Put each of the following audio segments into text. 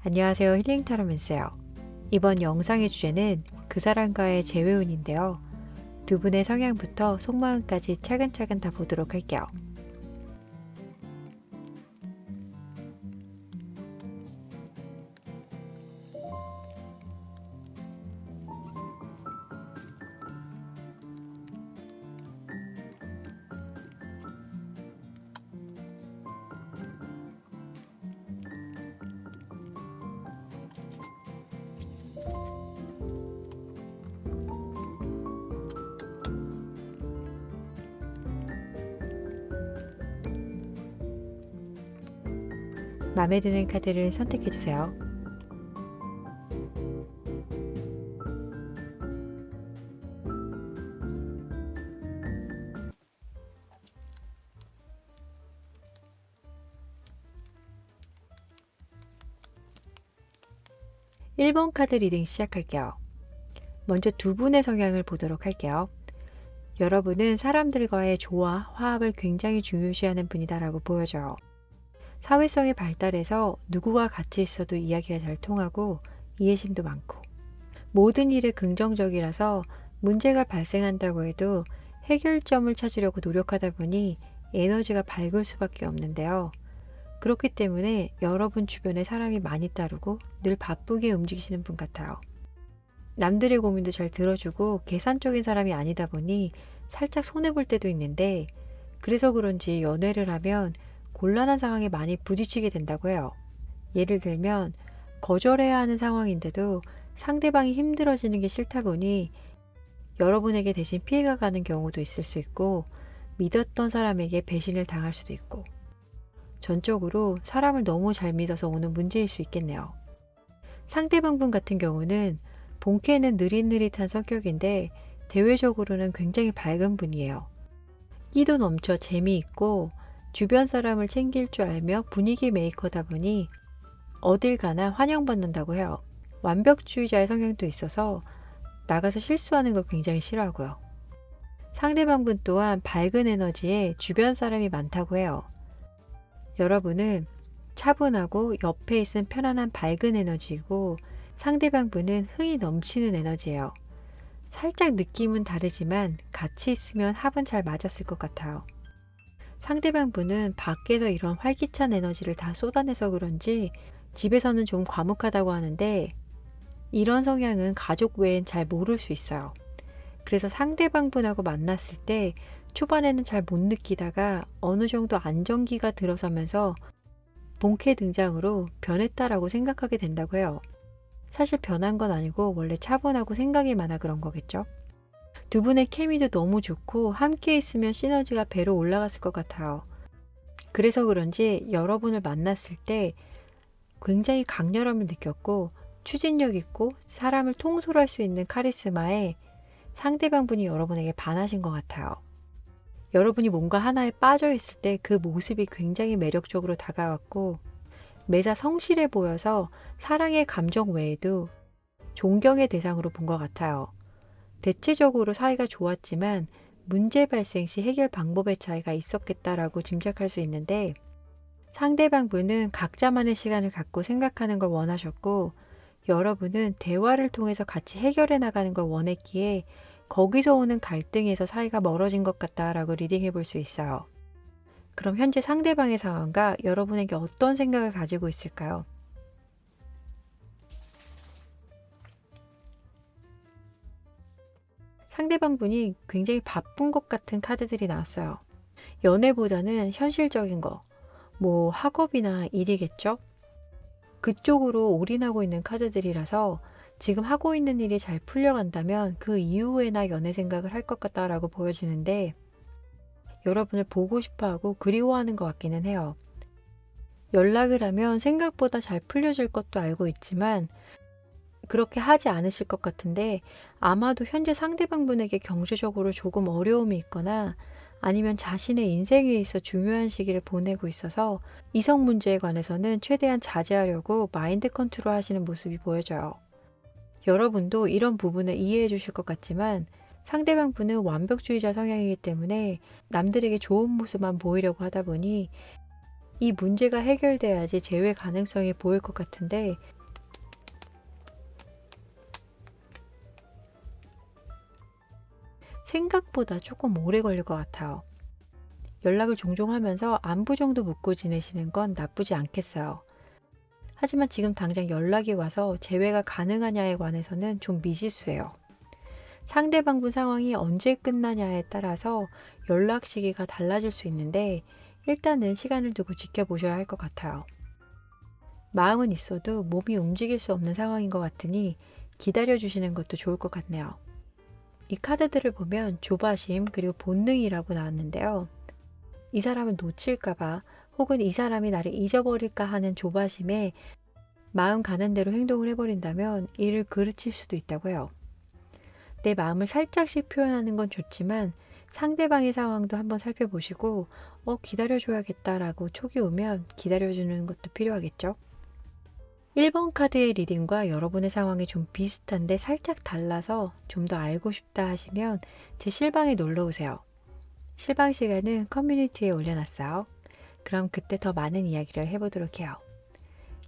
안녕하세요. 힐링 타로맨스예요. 이번 영상의 주제는 그 사람과의 재회운인데요. 두 분의 성향부터 속마음까지 차근차근 다 보도록 할게요. 마음에 드는 카드를 선택해주세요. (1번) 카드 리딩 시작할게요. 먼저 두 분의 성향을 보도록 할게요. 여러분은 사람들과의 조화, 화합을 굉장히 중요시하는 분이다라고 보여져요. 사회성이 발달해서 누구와 같이 있어도 이야기가 잘 통하고 이해심도 많고, 모든 일에 긍정적이라서 문제가 발생한다고 해도 해결점을 찾으려고 노력하다 보니 에너지가 밝을 수밖에 없는데요. 그렇기 때문에 여러분 주변에 사람이 많이 따르고 늘 바쁘게 움직이시는 분 같아요. 남들의 고민도 잘 들어주고 계산적인 사람이 아니다 보니 살짝 손해볼 때도 있는데, 그래서 그런지 연애를 하면 곤란한 상황에 많이 부딪히게 된다고 해요. 예를 들면 거절해야 하는 상황인데도 상대방이 힘들어지는 게 싫다 보니 여러분에게 대신 피해가 가는 경우도 있을 수 있고, 믿었던 사람에게 배신을 당할 수도 있고, 전적으로 사람을 너무 잘 믿어서 오는 문제일 수 있겠네요. 상대방 분 같은 경우는 본캐는 느릿느릿한 성격인데 대외적으로는 굉장히 밝은 분이에요. 끼도 넘쳐 재미있고 주변 사람을 챙길 줄 알며 분위기 메이커다 보니 어딜 가나 환영받는다고 해요. 완벽주의자의 성향도 있어서 나가서 실수하는 걸 굉장히 싫어하고요. 상대방 분 또한 밝은 에너지에 주변 사람이 많다고 해요. 여러분은 차분하고 옆에 있으면 편안한 밝은 에너지이고, 상대방 분은 흥이 넘치는 에너지예요. 살짝 느낌은 다르지만 같이 있으면 합은 잘 맞았을 것 같아요. 상대방 분은 밖에서 이런 활기찬 에너지를 다 쏟아내서 그런지 집에서는 좀 과묵하다고 하는데, 이런 성향은 가족 외엔 잘 모를 수 있어요. 그래서 상대방 분하고 만났을 때 초반에는 잘 못 느끼다가 어느 정도 안정기가 들어서면서 본캐 등장으로 변했다라고 생각하게 된다고 해요. 사실 변한 건 아니고 원래 차분하고 생각이 많아 그런 거겠죠. 두 분의 케미도 너무 좋고 함께 있으면 시너지가 배로 올라갔을 것 같아요. 그래서 그런지 여러분을 만났을 때 굉장히 강렬함을 느꼈고, 추진력 있고 사람을 통솔할 수 있는 카리스마에 상대방 분이 여러분에게 반하신 것 같아요. 여러분이 뭔가 하나에 빠져 있을 때 그 모습이 굉장히 매력적으로 다가왔고, 매사 성실해 보여서 사랑의 감정 외에도 존경의 대상으로 본 것 같아요. 대체적으로 사이가 좋았지만 문제 발생 시 해결 방법의 차이가 있었겠다라고 짐작할 수 있는데, 상대방 분은 각자만의 시간을 갖고 생각하는 걸 원하셨고, 여러분은 대화를 통해서 같이 해결해 나가는 걸 원했기에 거기서 오는 갈등에서 사이가 멀어진 것 같다라고 리딩해 볼 수 있어요. 그럼 현재 상대방의 상황과 여러분에게 어떤 생각을 가지고 있을까요? 상대방 분이 굉장히 바쁜 것 같은 카드들이 나왔어요. 연애보다는 현실적인 거, 뭐 학업이나 일이겠죠? 그쪽으로 올인하고 있는 카드들이라서 지금 하고 있는 일이 잘 풀려간다면 그 이후에나 연애 생각을 할 것 같다라고 보여지는데, 여러분을 보고 싶어하고 그리워하는 것 같기는 해요. 연락을 하면 생각보다 잘 풀려질 것도 알고 있지만 그렇게 하지 않으실 것 같은데, 아마도 현재 상대방 분에게 경제적으로 조금 어려움이 있거나 아니면 자신의 인생에 있어 중요한 시기를 보내고 있어서 이성 문제에 관해서는 최대한 자제하려고 마인드 컨트롤 하시는 모습이 보여져요. 여러분도 이런 부분을 이해해 주실 것 같지만 상대방 분은 완벽주의자 성향이기 때문에 남들에게 좋은 모습만 보이려고 하다 보니 이 문제가 해결돼야지 재회 가능성이 보일 것 같은데, 생각보다 조금 오래 걸릴 것 같아요. 연락을 종종 하면서 안부 정도 묻고 지내시는 건 나쁘지 않겠어요. 하지만 지금 당장 연락이 와서 재회가 가능하냐에 관해서는 좀 미지수예요. 상대방분 상황이 언제 끝나냐에 따라서 연락 시기가 달라질 수 있는데 일단은 시간을 두고 지켜보셔야 할 것 같아요. 마음은 있어도 몸이 움직일 수 없는 상황인 것 같으니 기다려주시는 것도 좋을 것 같네요. 이 카드들을 보면 조바심 그리고 본능이라고 나왔는데요. 이 사람을 놓칠까봐 혹은 이 사람이 나를 잊어버릴까 하는 조바심에 마음 가는 대로 행동을 해버린다면 이를 그르칠 수도 있다고 해요. 내 마음을 살짝씩 표현하는 건 좋지만 상대방의 상황도 한번 살펴보시고 기다려줘야겠다라고 촉이 오면 기다려주는 것도 필요하겠죠. 1번 카드의 리딩과 여러분의 상황이 좀 비슷한데 살짝 달라서 좀 더 알고 싶다 하시면 제 실방에 놀러 오세요. 실방 시간은 커뮤니티에 올려놨어요. 그럼 그때 더 많은 이야기를 해보도록 해요.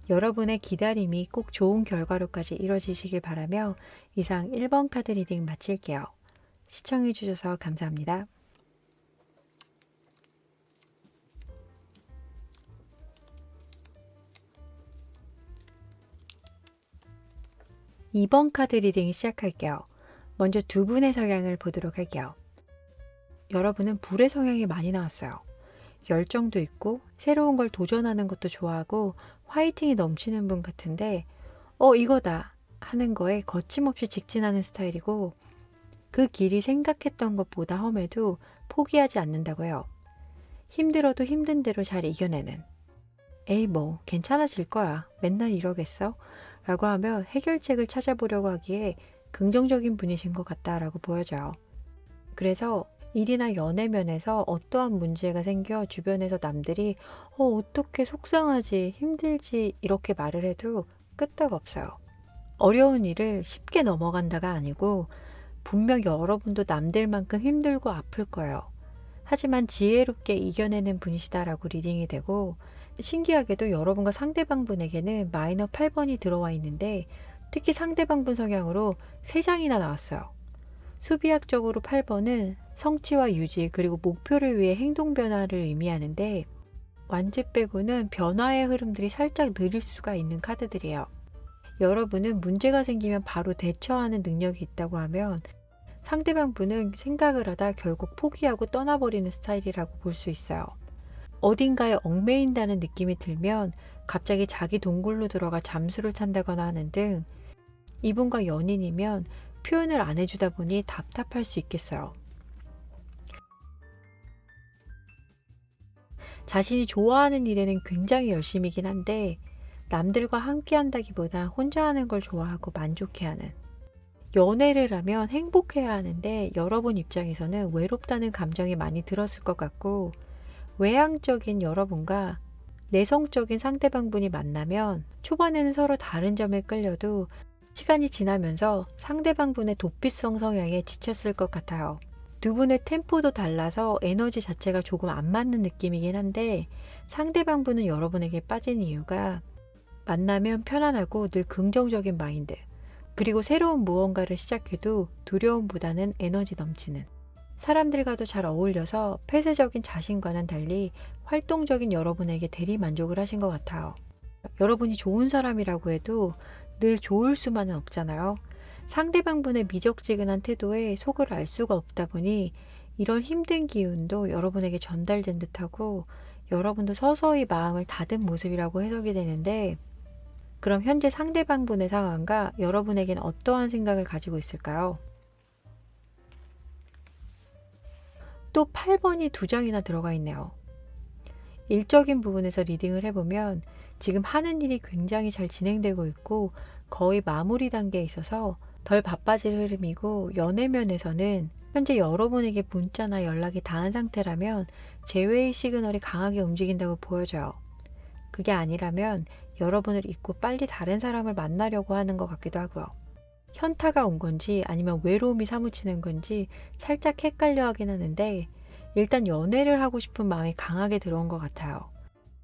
여러분의 기다림이 꼭 좋은 결과로까지 이뤄지시길 바라며 이상 1번 카드 리딩 마칠게요. 시청해주셔서 감사합니다. 2번 카드 리딩 시작할게요. 먼저 두 분의 성향을 보도록 할게요. 여러분은 불의 성향이 많이 나왔어요. 열정도 있고 새로운 걸 도전하는 것도 좋아하고 화이팅이 넘치는 분 같은데 이거다 하는 거에 거침없이 직진하는 스타일이고 그 길이 생각했던 것보다 험해도 포기하지 않는다고 해요. 힘들어도 힘든 대로 잘 이겨내는 에이 뭐 괜찮아질 거야 맨날 이러겠어? 라고 하며 해결책을 찾아보려고 하기에 긍정적인 분이신 것 같다라고 보여져요. 그래서 일이나 연애 면에서 어떠한 문제가 생겨 주변에서 남들이 어떻게 속상하지 힘들지 이렇게 말을 해도 끄떡 없어요. 어려운 일을 쉽게 넘어간다가 아니고 분명 여러분도 남들만큼 힘들고 아플 거예요. 하지만 지혜롭게 이겨내는 분이시다라고 리딩이 되고 신기하게도 여러분과 상대방분에게는 마이너 8번이 들어와 있는데 특히 상대방분 성향으로 3장이나 나왔어요. 수비학적으로 8번은 성취와 유지 그리고 목표를 위해 행동 변화를 의미하는데 완지 빼고는 변화의 흐름들이 살짝 느릴 수가 있는 카드들이에요. 여러분은 문제가 생기면 바로 대처하는 능력이 있다고 하면 상대방 분은 생각을 하다 결국 포기하고 떠나버리는 스타일이라고 볼 수 있어요. 어딘가에 얽매인다는 느낌이 들면 갑자기 자기 동굴로 들어가 잠수를 탄다거나 하는 등 이분과 연인이면 표현을 안 해주다 보니 답답할 수 있겠어요. 자신이 좋아하는 일에는 굉장히 열심이긴 한데 남들과 함께 한다기보다 혼자 하는 걸 좋아하고 만족해하는 연애를 하면 행복해야 하는데 여러분 입장에서는 외롭다는 감정이 많이 들었을 것 같고 외향적인 여러분과 내성적인 상대방분이 만나면 초반에는 서로 다른 점에 끌려도 시간이 지나면서 상대방분의 도피성 성향에 지쳤을 것 같아요. 두 분의 템포도 달라서 에너지 자체가 조금 안 맞는 느낌이긴 한데 상대방분은 여러분에게 빠진 이유가 만나면 편안하고 늘 긍정적인 마인드 그리고 새로운 무언가를 시작해도 두려움보다는 에너지 넘치는 사람들과도 잘 어울려서 폐쇄적인 자신과는 달리 활동적인 여러분에게 대리 만족을 하신 것 같아요. 여러분이 좋은 사람이라고 해도 늘 좋을 수만은 없잖아요. 상대방분의 미적지근한 태도에 속을 알 수가 없다 보니 이런 힘든 기운도 여러분에게 전달된 듯하고 여러분도 서서히 마음을 닫은 모습이라고 해석이 되는데 그럼 현재 상대방분의 상황과 여러분에겐 어떠한 생각을 가지고 있을까요? 또 8번이 2장이나 들어가 있네요. 일적인 부분에서 리딩을 해보면 지금 하는 일이 굉장히 잘 진행되고 있고 거의 마무리 단계에 있어서 덜 바빠질 흐름이고 연애 면에서는 현재 여러분에게 문자나 연락이 닿은 상태라면 재회의 시그널이 강하게 움직인다고 보여져요. 그게 아니라면 여러분을 잊고 빨리 다른 사람을 만나려고 하는 것 같기도 하고요. 현타가 온 건지 아니면 외로움이 사무치는 건지 살짝 헷갈려 하긴 하는데 일단 연애를 하고 싶은 마음이 강하게 들어온 것 같아요.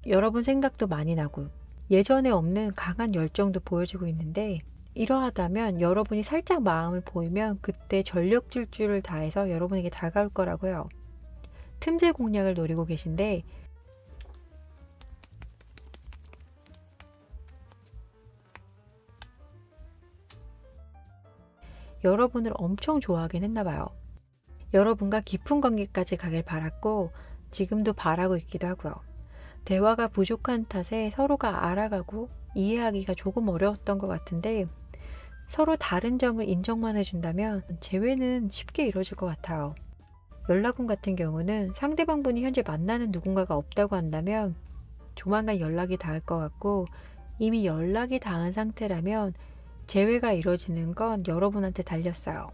여러분 생각도 많이 나고 예전에 없는 강한 열정도 보여지고 있는데 이러하다면 여러분이 살짝 마음을 보이면 그때 전력 질주를 다해서 여러분에게 다가올 거라고요. 틈새 공략을 노리고 계신데 여러분을 엄청 좋아하긴 했나 봐요. 여러분과 깊은 관계까지 가길 바랐고 지금도 바라고 있기도 하고요. 대화가 부족한 탓에 서로가 알아가고 이해하기가 조금 어려웠던 것 같은데 서로 다른 점을 인정만 해준다면 재회는 쉽게 이루어질 것 같아요. 연락운 같은 경우는 상대방분이 현재 만나는 누군가가 없다고 한다면 조만간 연락이 닿을 것 같고 이미 연락이 닿은 상태라면 재회가 이루어지는 건 여러분한테 달렸어요.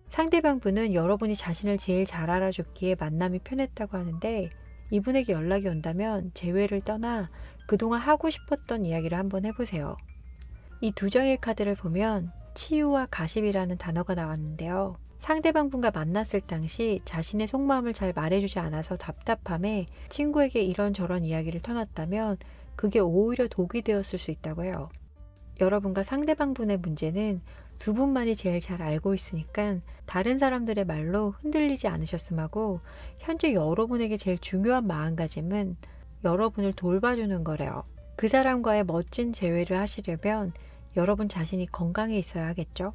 상대방분은 여러분이 자신을 제일 잘 알아줬기에 만남이 편했다고 하는데 이분에게 연락이 온다면 재회를 떠나 그동안 하고 싶었던 이야기를 한번 해보세요. 이 두 장의 카드를 보면 치유와 가십이라는 단어가 나왔는데요. 상대방분과 만났을 당시 자신의 속마음을 잘 말해주지 않아서 답답함에 친구에게 이런저런 이야기를 터놨다면 그게 오히려 독이 되었을 수 있다고 해요. 여러분과 상대방분의 문제는 두 분만이 제일 잘 알고 있으니까 다른 사람들의 말로 흔들리지 않으셨음 하고 현재 여러분에게 제일 중요한 마음가짐은 여러분을 돌봐주는 거래요. 그 사람과의 멋진 재회를 하시려면 여러분 자신이 건강해 있어야 하겠죠?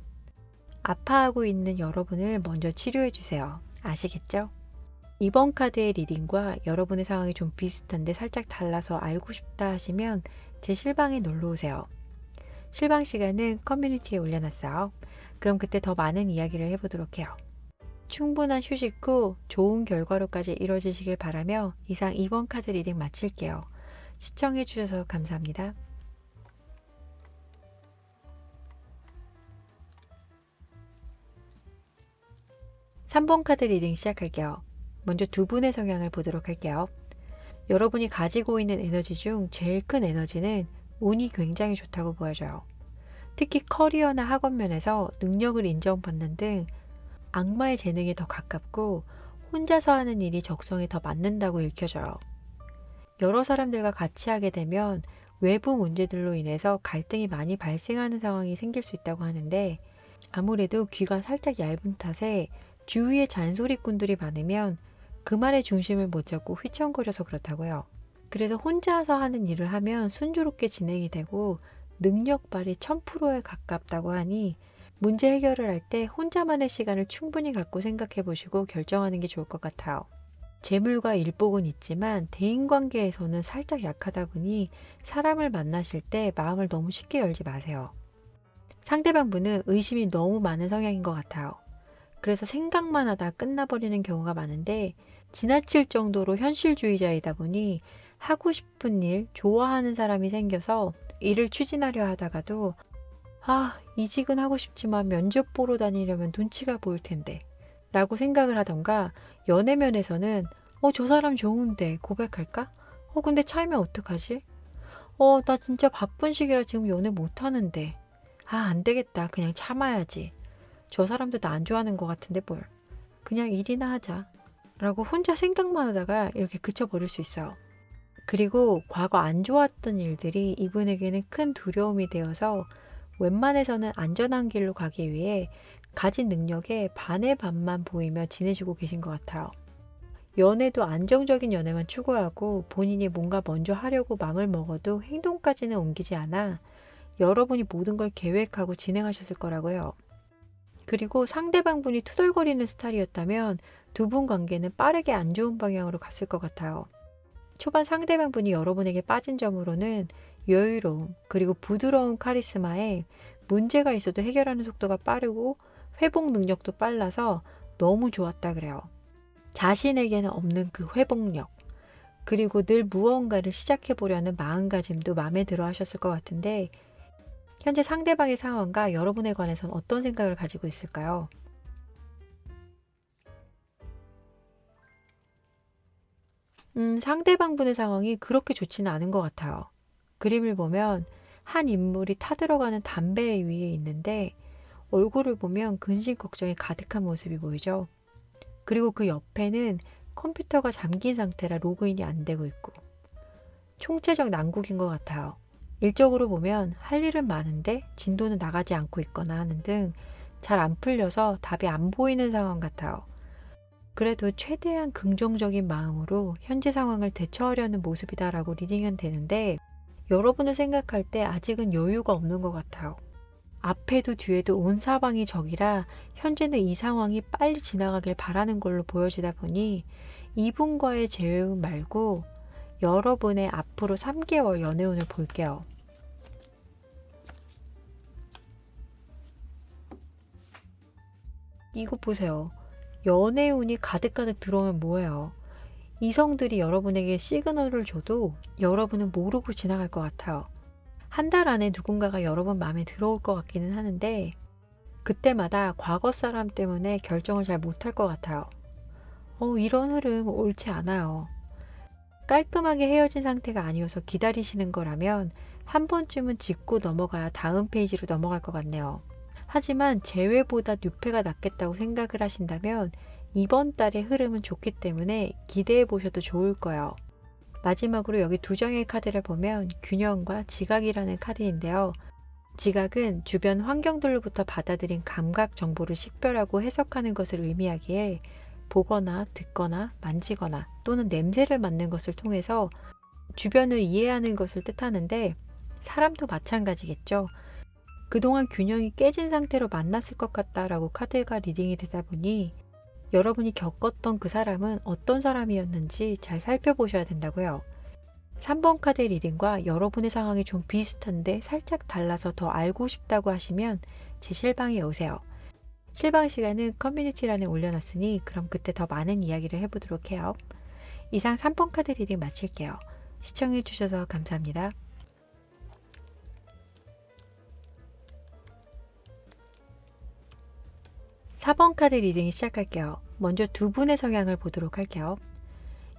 아파하고 있는 여러분을 먼저 치료해 주세요. 아시겠죠? 이번 카드의 리딩과 여러분의 상황이 좀 비슷한데 살짝 달라서 알고 싶다 하시면 제 실방에 놀러 오세요. 실방 시간은 커뮤니티에 올려놨어요. 그럼 그때 더 많은 이야기를 해보도록 해요. 충분한 휴식 후 좋은 결과로까지 이루어지시길 바라며 이상 2번 카드 리딩 마칠게요. 시청해주셔서 감사합니다. 3번 카드 리딩 시작할게요. 먼저 두 분의 성향을 보도록 할게요. 여러분이 가지고 있는 에너지 중 제일 큰 에너지는 운이 굉장히 좋다고 보여져요. 특히 커리어나 학원 면에서 능력을 인정받는 등 악마의 재능에 더 가깝고 혼자서 하는 일이 적성에 더 맞는다고 읽혀져요. 여러 사람들과 같이 하게 되면 외부 문제들로 인해서 갈등이 많이 발생하는 상황이 생길 수 있다고 하는데 아무래도 귀가 살짝 얇은 탓에 주위에 잔소리꾼들이 많으면 그 말의 중심을 못 잡고 휘청거려서 그렇다고요. 그래서 혼자서 하는 일을 하면 순조롭게 진행이 되고 능력 발휘 1000%에 가깝다고 하니 문제 해결을 할 때 혼자만의 시간을 충분히 갖고 생각해 보시고 결정하는 게 좋을 것 같아요. 재물과 일복은 있지만 대인관계에서는 살짝 약하다 보니 사람을 만나실 때 마음을 너무 쉽게 열지 마세요. 상대방분은 의심이 너무 많은 성향인 것 같아요. 그래서 생각만 하다 끝나버리는 경우가 많은데 지나칠 정도로 현실주의자이다 보니 하고 싶은 일, 좋아하는 사람이 생겨서 일을 추진하려 하다가도 이직은 하고 싶지만 면접 보러 다니려면 눈치가 보일 텐데 라고 생각을 하던가 연애면에서는 저 사람 좋은데 고백할까? 근데 차이면 어떡하지? 나 진짜 바쁜 시기라 지금 연애 못하는데 안 되겠다. 그냥 참아야지. 저 사람도 나 안 좋아하는 것 같은데 뭘. 그냥 일이나 하자. 라고 혼자 생각만 하다가 이렇게 그쳐버릴 수 있어요. 그리고 과거 안 좋았던 일들이 이분에게는 큰 두려움이 되어서 웬만해서는 안전한 길로 가기 위해 가진 능력에 반의 반만 보이며 지내시고 계신 것 같아요. 연애도 안정적인 연애만 추구하고 본인이 뭔가 먼저 하려고 마음을 먹어도 행동까지는 옮기지 않아 여러분이 모든 걸 계획하고 진행하셨을 거라고 해요. 그리고 상대방분이 투덜거리는 스타일이었다면 두 분 관계는 빠르게 안 좋은 방향으로 갔을 것 같아요. 초반 상대방분이 여러분에게 빠진 점으로는 여유로움 그리고 부드러운 카리스마에 문제가 있어도 해결하는 속도가 빠르고 회복 능력도 빨라서 너무 좋았다 그래요. 자신에게는 없는 그 회복력 그리고 늘 무언가를 시작해보려는 마음가짐도 마음에 들어 하셨을 것 같은데 현재 상대방의 상황과 여러분에 관해서는 어떤 생각을 가지고 있을까요? 상대방분의 상황이 그렇게 좋지는 않은 것 같아요. 그림을 보면 한 인물이 타들어가는 담배 위에 있는데 얼굴을 보면 근심 걱정이 가득한 모습이 보이죠. 그리고 그 옆에는 컴퓨터가 잠긴 상태라 로그인이 안 되고 있고 총체적 난국인 것 같아요. 일적으로 보면 할 일은 많은데 진도는 나가지 않고 있거나 하는 등 잘 안 풀려서 답이 안 보이는 상황 같아요. 그래도 최대한 긍정적인 마음으로 현재 상황을 대처하려는 모습이다라고 리딩은 되는데 여러분을 생각할 때 아직은 여유가 없는 것 같아요. 앞에도 뒤에도 온 사방이 적이라 현재는 이 상황이 빨리 지나가길 바라는 걸로 보여지다 보니 이분과의 재회운 말고 여러분의 앞으로 3개월 연애운을 볼게요. 이거 보세요. 연애운이 가득가득 들어오면 뭐예요? 이성들이 여러분에게 시그널을 줘도 여러분은 모르고 지나갈 것 같아요. 한 달 안에 누군가가 여러분 마음에 들어올 것 같기는 하는데 그때마다 과거 사람 때문에 결정을 잘 못할 것 같아요. 이런 흐름 옳지 않아요. 깔끔하게 헤어진 상태가 아니어서 기다리시는 거라면 한 번쯤은 짚고 넘어가야 다음 페이지로 넘어갈 것 같네요. 하지만 재회보다 뉴페가 낫겠다고 생각을 하신다면 이번 달의 흐름은 좋기 때문에 기대해 보셔도 좋을 거예요. 마지막으로 여기 두 장의 카드를 보면 균형과 지각이라는 카드인데요. 지각은 주변 환경들로부터 받아들인 감각 정보를 식별하고 해석하는 것을 의미하기에 보거나 듣거나 만지거나 또는 냄새를 맡는 것을 통해서 주변을 이해하는 것을 뜻하는데 사람도 마찬가지겠죠. 그동안 균형이 깨진 상태로 만났을 것 같다라고 카드가 리딩이 되다 보니 여러분이 겪었던 그 사람은 어떤 사람이었는지 잘 살펴보셔야 된다고요. 3번 카드 리딩과 여러분의 상황이 좀 비슷한데 살짝 달라서 더 알고 싶다고 하시면 제 실방에 오세요. 실방 시간은 커뮤니티란에 올려놨으니 그럼 그때 더 많은 이야기를 해보도록 해요. 이상 3번 카드 리딩 마칠게요. 시청해주셔서 감사합니다. 4번 카드 리딩 시작할게요. 먼저 두 분의 성향을 보도록 할게요.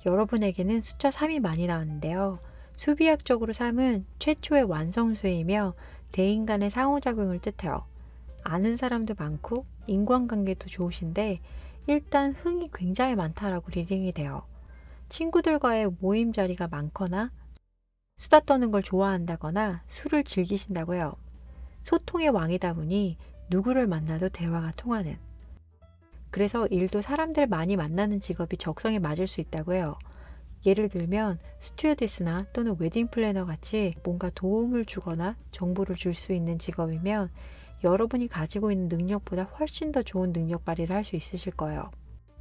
여러분에게는 숫자 3이 많이 나왔는데요. 수비학적으로 3은 최초의 완성수이며 대인 간의 상호작용을 뜻해요. 아는 사람도 많고 인간관계도 좋으신데 일단 흥이 굉장히 많다라고 리딩이 돼요. 친구들과의 모임 자리가 많거나 수다 떠는 걸 좋아한다거나 술을 즐기신다고요. 소통의 왕이다 보니 누구를 만나도 대화가 통하는. 그래서 일도 사람들 많이 만나는 직업이 적성에 맞을 수 있다고 해요. 예를 들면 스튜어디스나 또는 웨딩 플래너 같이 뭔가 도움을 주거나 정보를 줄 수 있는 직업이면 여러분이 가지고 있는 능력보다 훨씬 더 좋은 능력 발휘를 할 수 있으실 거예요.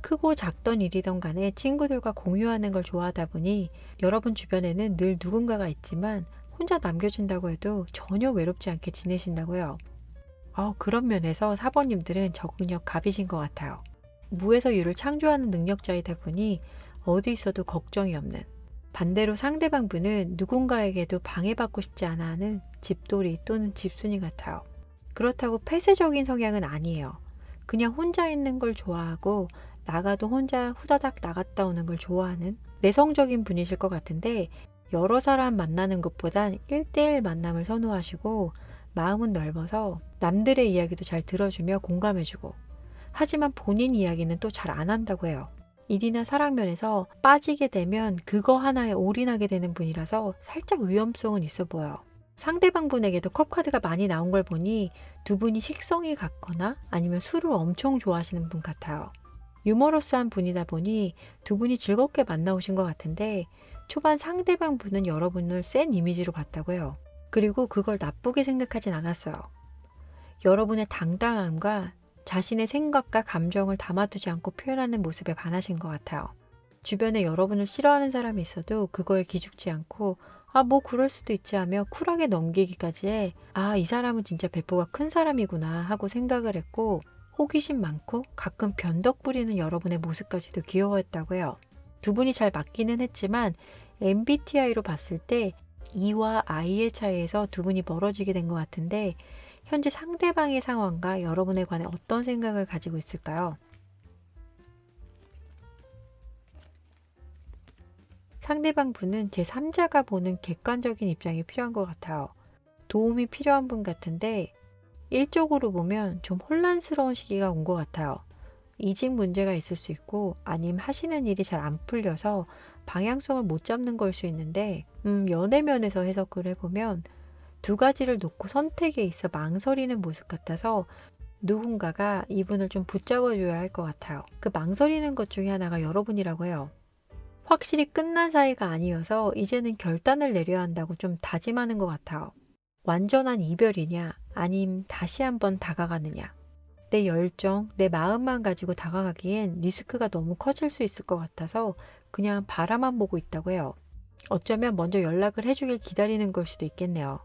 크고 작던 일이던 간에 친구들과 공유하는 걸 좋아하다 보니 여러분 주변에는 늘 누군가가 있지만 혼자 남겨진다고 해도 전혀 외롭지 않게 지내신다고요. 그런 면에서 4번님들은 적응력 갑이신 것 같아요. 무에서 유를 창조하는 능력자이다 보니 어디 있어도 걱정이 없는. 반대로 상대방 분은 누군가에게도 방해받고 싶지 않아 하는 집돌이 또는 집순이 같아요. 그렇다고 폐쇄적인 성향은 아니에요. 그냥 혼자 있는 걸 좋아하고 나가도 혼자 후다닥 나갔다 오는 걸 좋아하는 내성적인 분이실 것 같은데 여러 사람 만나는 것보단 1대1 만남을 선호하시고 마음은 넓어서 남들의 이야기도 잘 들어주며 공감해주고 하지만 본인 이야기는 또 잘 안 한다고 해요. 일이나 사랑면에서 빠지게 되면 그거 하나에 올인하게 되는 분이라서 살짝 위험성은 있어 보여요. 상대방 분에게도 컵카드가 많이 나온 걸 보니 두 분이 식성이 같거나 아니면 술을 엄청 좋아하시는 분 같아요. 유머러스한 분이다 보니 두 분이 즐겁게 만나오신 것 같은데 초반 상대방 분은 여러분을 센 이미지로 봤다고 해요. 그리고 그걸 나쁘게 생각하진 않았어요. 여러분의 당당함과 자신의 생각과 감정을 담아두지 않고 표현하는 모습에 반하신 것 같아요. 주변에 여러분을 싫어하는 사람이 있어도 그거에 기죽지 않고 뭐 그럴 수도 있지 하며 쿨하게 넘기기까지 해 이 사람은 진짜 배포가 큰 사람이구나 하고 생각을 했고 호기심 많고 가끔 변덕 부리는 여러분의 모습까지도 귀여워했다고 해요. 두 분이 잘 맞기는 했지만 MBTI로 봤을 때 E와 I의 차이에서 두 분이 멀어지게 된 것 같은데 현재 상대방의 상황과 여러분에 관해 어떤 생각을 가지고 있을까요? 상대방 분은 제3자가 보는 객관적인 입장이 필요한 것 같아요. 도움이 필요한 분 같은데 일적으로 보면 좀 혼란스러운 시기가 온 것 같아요. 이직 문제가 있을 수 있고 아니면 하시는 일이 잘 안 풀려서 방향성을 못 잡는 걸 수 있는데 연애 면에서 해석을 해보면 두 가지를 놓고 선택에 있어 망설이는 모습 같아서 누군가가 이분을 좀 붙잡아줘야 할 것 같아요. 그 망설이는 것 중에 하나가 여러분이라고 해요. 확실히 끝난 사이가 아니어서 이제는 결단을 내려야 한다고 좀 다짐하는 것 같아요. 완전한 이별이냐, 아님 다시 한번 다가가느냐. 내 열정, 내 마음만 가지고 다가가기엔 리스크가 너무 커질 수 있을 것 같아서 그냥 바라만 보고 있다고 해요. 어쩌면 먼저 연락을 해주길 기다리는 걸 수도 있겠네요.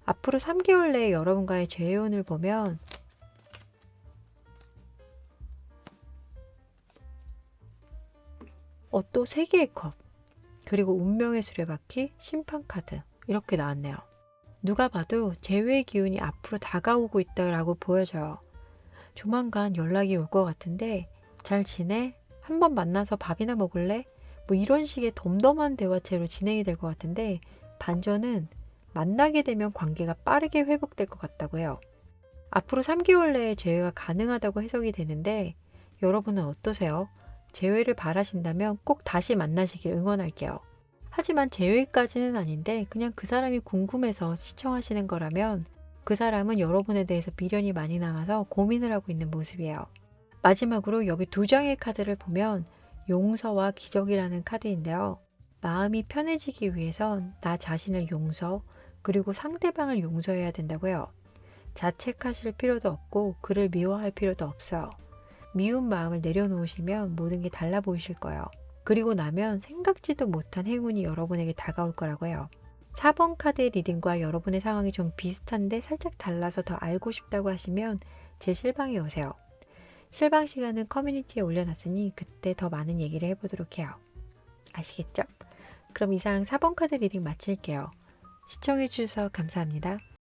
앞으로 3개월 내에 여러분과의 재회운을 보면 또 3개의 컵, 그리고 운명의 수레바퀴, 심판카드 이렇게 나왔네요. 누가 봐도 재회의 기운이 앞으로 다가오고 있다고 보여져요. 조만간 연락이 올 것 같은데 잘 지내? 한번 만나서 밥이나 먹을래? 뭐 이런 식의 덤덤한 대화체로 진행이 될 것 같은데 반전은 만나게 되면 관계가 빠르게 회복될 것 같다고 해요. 앞으로 3개월 내에 재회가 가능하다고 해석이 되는데 여러분은 어떠세요? 재회를 바라신다면 꼭 다시 만나시길 응원할게요. 하지만 재회까지는 아닌데 그냥 그 사람이 궁금해서 시청하시는 거라면 그 사람은 여러분에 대해서 미련이 많이 남아서 고민을 하고 있는 모습이에요. 마지막으로 여기 2장의 카드를 보면 용서와 기적이라는 카드인데요. 마음이 편해지기 위해선 나 자신을 용서, 그리고 상대방을 용서해야 된다고 해요. 자책하실 필요도 없고 그를 미워할 필요도 없어요. 미운 마음을 내려놓으시면 모든 게 달라 보이실 거예요. 그리고 나면 생각지도 못한 행운이 여러분에게 다가올 거라고 해요. 4번 카드의 리딩과 여러분의 상황이 좀 비슷한데 살짝 달라서 더 알고 싶다고 하시면 제 실방에 오세요. 실방 시간은 커뮤니티에 올려놨으니 그때 더 많은 얘기를 해보도록 해요. 아시겠죠? 그럼 이상 4번 카드 리딩 마칠게요. 시청해주셔서 감사합니다.